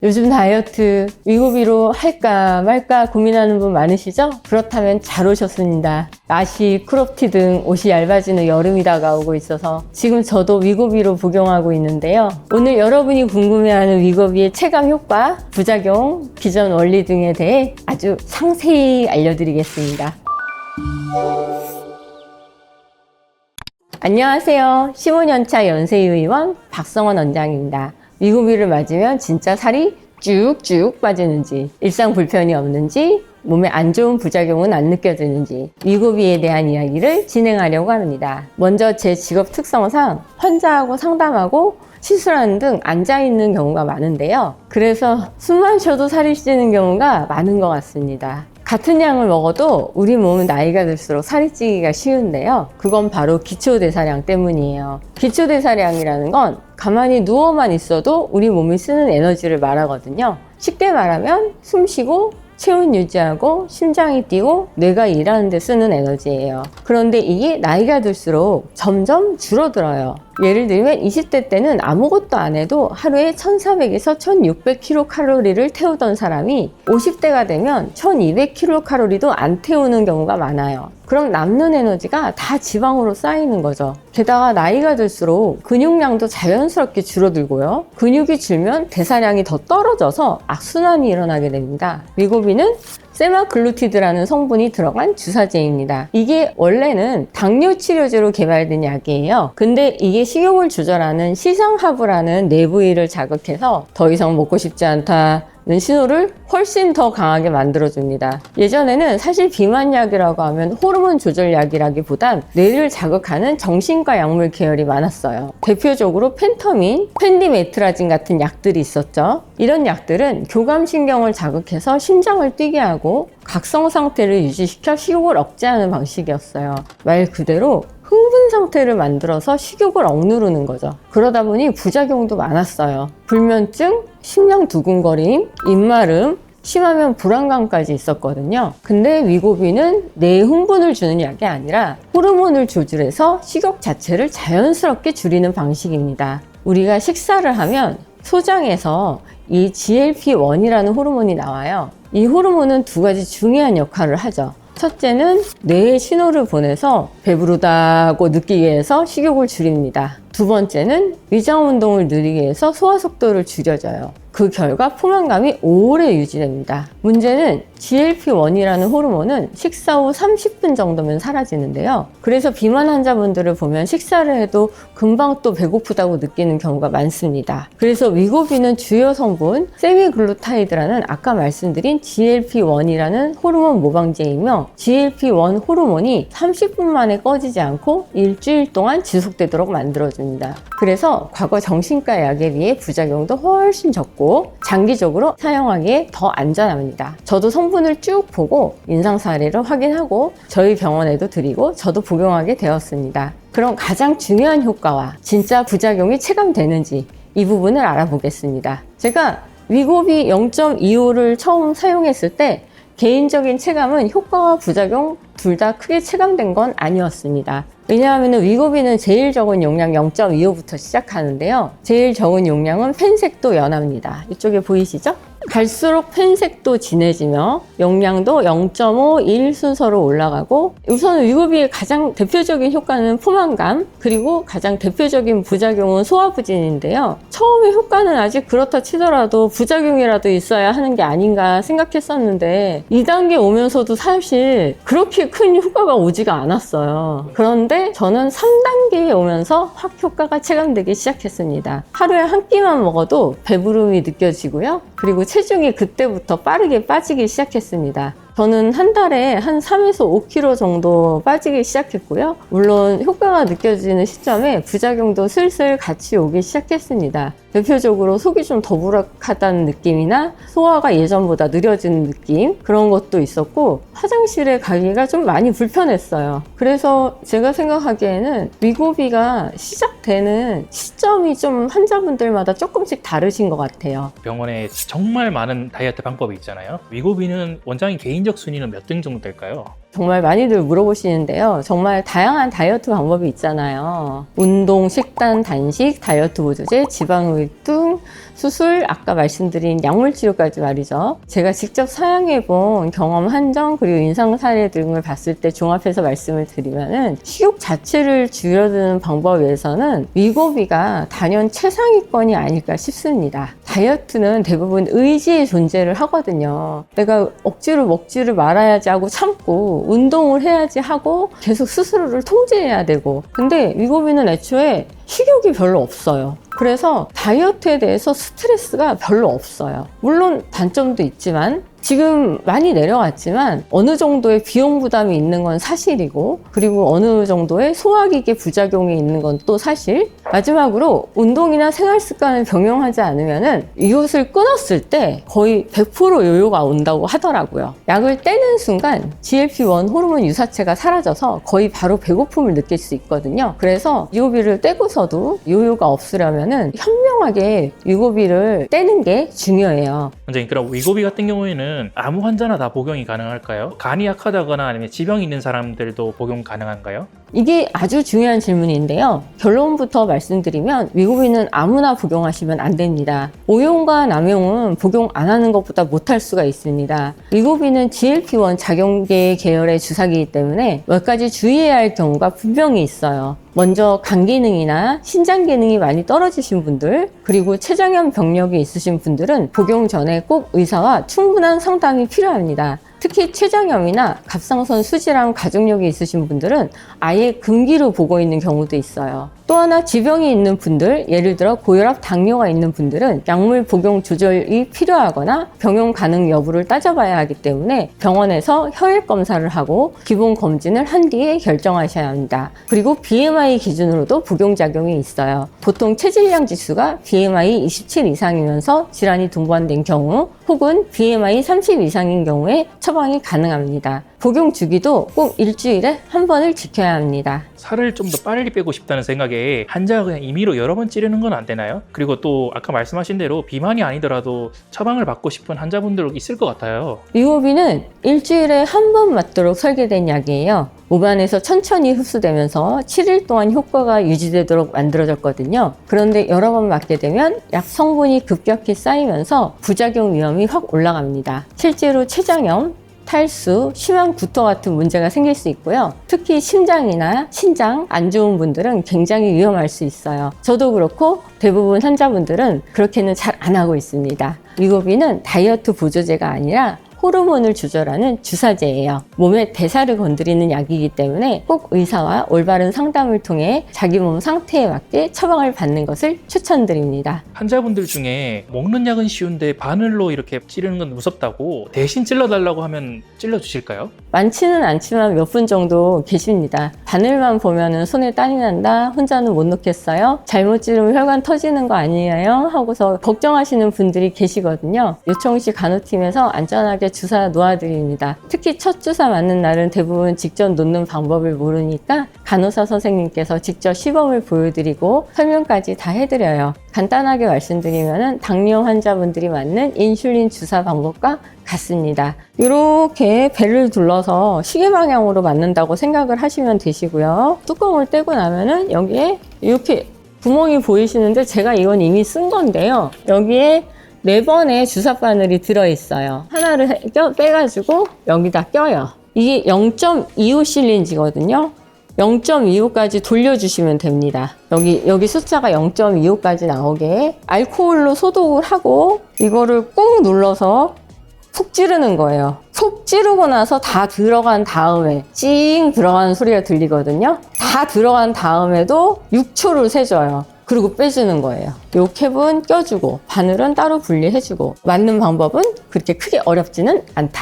요즘 다이어트 위고비로 할까 말까 고민하는 분 많으시죠? 그렇다면 잘 오셨습니다. 나시, 크롭티 등 옷이 얇아지는 여름이 다가오고 있어서 지금 저도 위고비로 복용하고 있는데요. 오늘 여러분이 궁금해하는 위고비의 체감 효과, 부작용, 기전 원리 등에 대해 아주 상세히 알려드리겠습니다. 안녕하세요. 15년차 연세의원 박성원 원장입니다. 위고비를 맞으면 진짜 살이 쭉쭉 빠지는지, 일상 불편이 없는지, 몸에 안 좋은 부작용은 안 느껴지는지 위고비에 대한 이야기를 진행하려고 합니다. 먼저 제 직업 특성상 환자하고 상담하고 시술하는 등 앉아있는 경우가 많은데요. 그래서 숨만 쉬어도 살이 찌는 경우가 많은 것 같습니다. 같은 양을 먹어도 우리 몸은 나이가 들수록 살이 찌기가 쉬운데요. 그건 바로 기초대사량 때문이에요. 기초대사량이라는 건 가만히 누워만 있어도 우리 몸이 쓰는 에너지를 말하거든요. 쉽게 말하면 숨 쉬고 체온 유지하고 심장이 뛰고 뇌가 일하는 데 쓰는 에너지예요. 그런데 이게 나이가 들수록 점점 줄어들어요. 예를 들면 20대 때는 아무것도 안 해도 하루에 1400에서 1600kcal를 태우던 사람이 50대가 되면 1200kcal도 안 태우는 경우가 많아요. 그럼 남는 에너지가 다 지방으로 쌓이는 거죠. 게다가 나이가 들수록 근육량도 자연스럽게 줄어들고요. 근육이 줄면 대사량이 더 떨어져서 악순환이 일어나게 됩니다. 위고비는 세마글루티드라는 성분이 들어간 주사제입니다. 이게 원래는 당뇨 치료제로 개발된 약이에요. 근데 이게 식욕을 조절하는 시상하부라는 내부위를 자극해서 더 이상 먹고 싶지 않다는 신호를 훨씬 더 강하게 만들어줍니다. 예전에는 사실 비만약이라고 하면 호르몬 조절약이라기보단 뇌를 자극하는 정신과 약물 계열이 많았어요. 대표적으로 펜터민, 펜디메트라진 같은 약들이 있었죠. 이런 약들은 교감신경을 자극해서 심장을 뛰게 하고 각성 상태를 유지시켜 식욕을 억제하는 방식이었어요. 말 그대로 흥분 상태를 만들어서 식욕을 억누르는 거죠. 그러다 보니 부작용도 많았어요. 불면증, 심장 두근거림, 입마름, 심하면 불안감까지 있었거든요. 근데 위고비는 뇌에 흥분을 주는 약이 아니라 호르몬을 조절해서 식욕 자체를 자연스럽게 줄이는 방식입니다. 우리가 식사를 하면 소장에서 이 GLP-1이라는 호르몬이 나와요. 이 호르몬은 두 가지 중요한 역할을 하죠. 첫째는 뇌에 신호를 보내서 배부르다고 느끼게 해서 식욕을 줄입니다. 두 번째는 위장 운동을 느리게 해서 소화 속도를 줄여줘요. 그 결과 포만감이 오래 유지됩니다. 문제는 GLP-1이라는 호르몬은 식사 후 30분 정도면 사라지는데요. 그래서 비만 환자분들을 보면 식사를 해도 금방 또 배고프다고 느끼는 경우가 많습니다. 그래서 위고비는 주요 성분 세미글루타이드라는 아까 말씀드린 GLP-1이라는 호르몬 모방제이며 GLP-1 호르몬이 30분 만에 꺼지지 않고 일주일 동안 지속되도록 만들어줍니다. 그래서 과거 정신과 약에 비해 부작용도 훨씬 적고 장기적으로 사용하기에 더 안전합니다. 저도 성분을 쭉 보고 임상 사례를 확인하고 저희 병원에도 드리고 저도 복용하게 되었습니다. 그럼 가장 중요한 효과와 진짜 부작용이 체감되는지 이 부분을 알아보겠습니다. 제가 위고비 0.25를 처음 사용했을 때 개인적인 체감은 효과와 부작용 둘 다 크게 체감된 건 아니었습니다. 왜냐하면 위고비는 제일 적은 용량 0.25부터 시작하는데요. 제일 적은 용량은 펜색도 연합니다. 이쪽에 보이시죠? 갈수록 펜색도 진해지며 용량도 0.5, 1 순서로 올라가고 우선 위고비의 가장 대표적인 효과는 포만감 그리고 가장 대표적인 부작용은 소화부진인데요. 처음에 효과는 아직 그렇다 치더라도 부작용이라도 있어야 하는 게 아닌가 생각했었는데 2단계 오면서도 사실 그렇게 큰 효과가 오지가 않았어요. 그런데 저는 3단계에 오면서 확 효과가 체감되기 시작했습니다. 하루에 한 끼만 먹어도 배부름이 느껴지고요. 그리고 체중이 그때부터 빠르게 빠지기 시작했습니다. 저는 한 달에 한 3에서 5kg 정도 빠지기 시작했고요. 물론 효과가 느껴지는 시점에 부작용도 슬슬 같이 오기 시작했습니다. 대표적으로 속이 좀 더부룩하다는 느낌이나 소화가 예전보다 느려지는 느낌 그런 것도 있었고 화장실에 가기가 좀 많이 불편했어요. 그래서 제가 생각하기에는 위고비가 시작되는 시점이 좀 환자분들마다 조금씩 다르신 것 같아요. 병원에 정말 많은 다이어트 방법이 있잖아요. 위고비는 원장님 개인적 순위는 몇 등 정도 될까요? 정말 많이들 물어보시는데요. 정말 다양한 다이어트 방법이 있잖아요. 운동, 식단, 단식, 다이어트 보조제, 지방흡입 등 수술, 아까 말씀드린 약물 치료까지 말이죠. 제가 직접 사용해본 경험 한정 그리고 임상 사례 등을 봤을 때 종합해서 말씀을 드리면은 식욕 자체를 줄여드는 방법에서는 위고비가 단연 최상위권이 아닐까 싶습니다. 다이어트는 대부분 의지의 존재를 하거든요. 내가 억지로 먹지를 말아야지 하고 참고 운동을 해야지 하고 계속 스스로를 통제해야 되고, 근데 위고비는 애초에 식욕이 별로 없어요. 그래서 다이어트에 대해서 스트레스가 별로 없어요. 물론 단점도 있지만 지금 많이 내려갔지만 어느 정도의 비용 부담이 있는 건 사실이고, 그리고 어느 정도의 소화기계 부작용이 있는 건 또 사실. 마지막으로 운동이나 생활 습관을 병행하지 않으면은 이것을 끊었을 때 거의 100% 요요가 온다고 하더라고요. 약을 떼는 순간 GLP-1 호르몬 유사체가 사라져서 거의 바로 배고픔을 느낄 수 있거든요. 그래서 위고비를 떼고서도 요요가 없으려면은 현명하게 위고비를 떼는 게 중요해요. 원장님, 그럼 위고비 같은 경우에는 아무 환자나 다 복용이 가능할까요? 간이 약하다거나 아니면 지병이 있는 사람들도 복용 가능한가요? 이게 아주 중요한 질문인데요. 결론부터 말씀드리면 위고비는 아무나 복용하시면 안 됩니다. 오용과 남용은 복용 안 하는 것보다 못할 수가 있습니다. 위고비는 GLP-1 작용계 계열의 주사기이기 때문에 몇 가지 주의해야 할 경우가 분명히 있어요. 먼저 간 기능이나 신장 기능이 많이 떨어지신 분들, 그리고 췌장염 병력이 있으신 분들은 복용 전에 꼭 의사와 충분한 상담이 필요합니다. 특히 췌장염이나 갑상선 수질환 가족력이 있으신 분들은 아예 금기로 보고 있는 경우도 있어요. 또 하나 지병이 있는 분들, 예를 들어 고혈압, 당뇨가 있는 분들은 약물 복용 조절이 필요하거나 병용 가능 여부를 따져봐야 하기 때문에 병원에서 혈액 검사를 하고 기본 검진을 한 뒤에 결정하셔야 합니다. 그리고 BMI 기준으로도 복용작용이 있어요. 보통 체질량 지수가 BMI 27 이상이면서 질환이 동반된 경우, 혹은 BMI 30 이상인 경우에 처방이 가능합니다. 복용 주기도 꼭 일주일에 한 번을 지켜야 합니다. 살을 좀 더 빨리 빼고 싶다는 생각에 환자가 그냥 임의로 여러 번 찌르는 건 안 되나요? 그리고 또 아까 말씀하신 대로 비만이 아니더라도 처방을 받고 싶은 환자분들 있을 것 같아요. 위고비는 일주일에 한 번 맞도록 설계된 약이에요. 몸 안에서 천천히 흡수되면서 7일 동안 효과가 유지되도록 만들어졌거든요. 그런데 여러 번 맞게 되면 약 성분이 급격히 쌓이면서 부작용 위험이 확 올라갑니다. 실제로 췌장염, 탈수, 심한 구토 같은 문제가 생길 수 있고요. 특히 심장이나 신장 안 좋은 분들은 굉장히 위험할 수 있어요. 저도 그렇고 대부분 환자분들은 그렇게는 잘 안 하고 있습니다. 위고비는 다이어트 보조제가 아니라 호르몬을 조절하는 주사제예요. 몸의 대사를 건드리는 약이기 때문에 꼭 의사와 올바른 상담을 통해 자기 몸 상태에 맞게 처방을 받는 것을 추천드립니다. 환자분들 중에 먹는 약은 쉬운데 바늘로 이렇게 찌르는 건 무섭다고 대신 찔러달라고 하면 찔러주실까요? 많지는 않지만 몇 분 정도 계십니다. 바늘만 보면은 손에 땀이 난다, 혼자는 못 놓겠어요, 잘못 찌르면 혈관 터지는 거 아니에요? 하고서 걱정하시는 분들이 계시거든요. 요청시 간호팀에서 안전하게 주사 놓아드립니다. 특히 첫 주사 맞는 날은 대부분 직접 놓는 방법을 모르니까 간호사 선생님께서 직접 시범을 보여드리고 설명까지 다 해드려요. 간단하게 말씀드리면 당뇨 환자분들이 맞는 인슐린 주사 방법과 같습니다. 이렇게 배를 둘러서 시계 방향으로 맞는다고 생각을 하시면 되시고요. 뚜껑을 떼고 나면은 여기에 이렇게 구멍이 보이시는데 제가 이건 이미 쓴 건데요. 여기에 4번의 주사 바늘이 들어있어요. 하나를 빼가지고 여기다 껴요. 이게 0.25 실린지거든요. 0.25까지 돌려주시면 됩니다. 여기 숫자가 0.25까지 나오게 알코올로 소독을 하고 이거를 꾹 눌러서 속 찌르는 거예요. 속 찌르고 나서 다 들어간 다음에 찡 들어가는 소리가 들리거든요. 다 들어간 다음에도 6초를 세줘요. 그리고 빼주는 거예요. 요 캡은 껴주고 바늘은 따로 분리해주고 맞는 방법은 그렇게 크게 어렵지는 않다.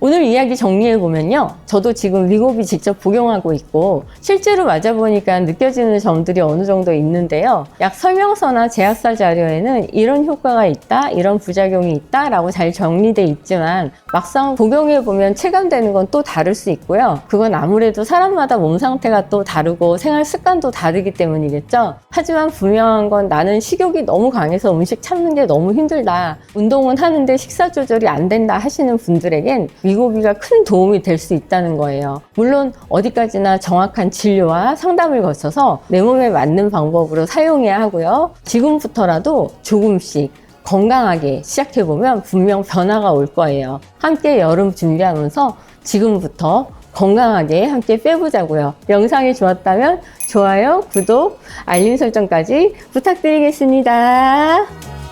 오늘 이야기 정리해보면요. 저도 지금 위고비 직접 복용하고 있고 실제로 맞아보니까 느껴지는 점들이 어느 정도 있는데요. 약 설명서나 제약사 자료에는 이런 효과가 있다, 이런 부작용이 있다 라고 잘 정리돼 있지만 막상 복용해보면 체감되는 건 또 다를 수 있고요. 그건 아무래도 사람마다 몸 상태가 또 다르고 생활 습관도 다르기 때문이겠죠. 하지만 분명한 건 나는 식욕이 너무 강해서 음식 참는 게 너무 힘들다, 운동은 하는데 식사 조절이 안 된다 하시는 분들에겐 위고비가 큰 도움이 될 수 있다는 거예요. 물론 어디까지나 정확한 진료와 상담을 거쳐서 내 몸에 맞는 방법으로 사용해야 하고요. 지금부터라도 조금씩 건강하게 시작해보면 분명 변화가 올 거예요. 함께 여름 준비하면서 지금부터 건강하게 함께 빼보자고요. 영상이 좋았다면 좋아요, 구독, 알림 설정까지 부탁드리겠습니다.